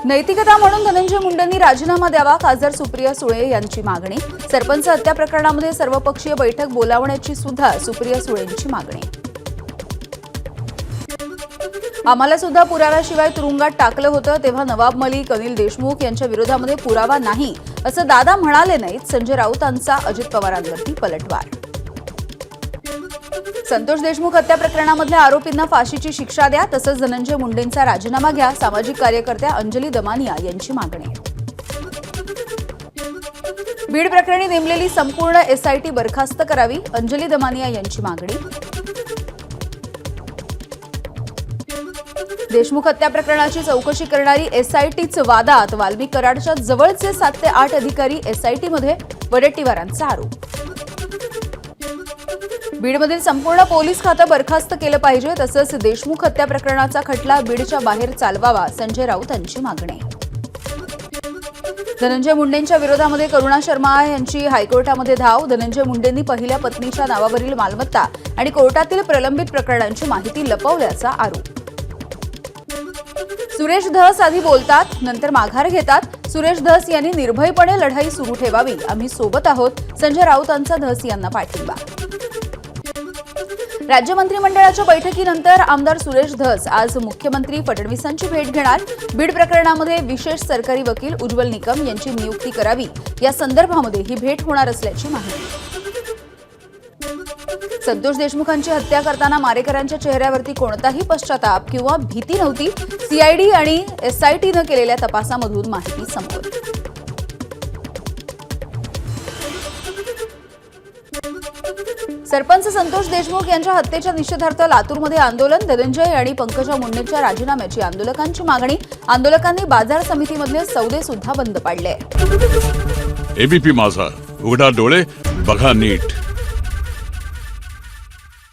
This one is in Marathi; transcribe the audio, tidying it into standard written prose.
नैतिकता म्हणून धनंजय मुंडेंनी राजीनामा द्यावा, खासदार सुप्रिया सुळे यांची मागणी। सरपंच हत्या प्रकरणामध्ये सर्वपक्षीय बैठक बोलावण्याची सुद्धा सुप्रिया सुळेंची मागणी। आम्हाला सुद्धा पुराव्याशिवाय तुरुंगात टाकलं होतं, तेव्हा नवाब मलिक, अनिल देशमुख यांच्या विरोधामध्ये पुरावा नाही असं दादा म्हणाले नाहीत। संजय राऊतांचा अजित पवारांवरती पलटवार। संतोष देशमुख हत्या प्रकरणामधल्या आरोपींना फाशीची शिक्षा द्या, तसंच धनंजय मुंडेंचा राजीनामा घ्या, सामाजिक कार्यकर्त्या अंजली दमानिया यांची मागणी। बीड प्रकरणी नेमलेली संपूर्ण एसआयटी बरखास्त करावी, अंजली दमानिया यांची मागणी। देशमुख हत्या प्रकरणाची चौकशी करणारी एसआयटीच वादात, वाल्मिक कराडच्या जवळचे 7 ते 8 अधिकारी एसआयटीमध्ये, वडेट्टीवारांचा आरोप। बीडमधील संपूर्ण पोलीस खातं बरखास्त केलं पाहिजे, तसंच देशमुख हत्या प्रकरणाचा खटला बीडच्या बाहेर चालवावा, संजय राऊत यांची मागणी। धनंजय मुंडेंच्या विरोधामध्ये करुणा शर्मा यांची हायकोर्टामध्ये धाव, धनंजय मुंडेंनी पहिल्या पत्नीच्या नावावरील मालमत्ता आणि कोर्टातील प्रलंबित प्रकरणांची माहिती लपवल्याचा आरोप। सुरेश धस आधी बोलतात, नंतर माघार घेतात। सुरेश धस यांनी निर्भयपणे लढाई सुरू ठेवावी, आम्ही सोबत आहोत, संजय राऊतांचा धस यांना पाठिंबा। राज्य मंत्रिमंडळाच्या बैठकीनंतर आमदार सुरेश धस आज मुख्यमंत्री फडणवीसांची भेट घेणार। बीड प्रकरणामध्ये विशेष सरकारी वकील उज्ज्वल निकम यांची नियुक्ती करावी, या संदर्भामध्ये ही भेट होणार असल्याची माहिती। संतोष देशमुखांची हत्या करताना मारेकऱ्यांच्या चेहऱ्यावरती कोणताही पश्चाताप किंवा भीती नव्हती, सीआयडी आणि एसआयटीनं केलेल्या तपासामधून माहिती समोर। सरपंच संतोष देशमुख यांच्या हत्येच्या निषेधार्थ लातूरमध्ये आंदोलन, धनंजय आणि पंकजा मुंडेंच्या राजीनाम्याची आंदोलकांची मागणी। आंदोलकांनी बाजार समितीमधले सौदे सुद्धा बंद पाडले। एबीपी माझा, उघडा डोळे बघा नीट।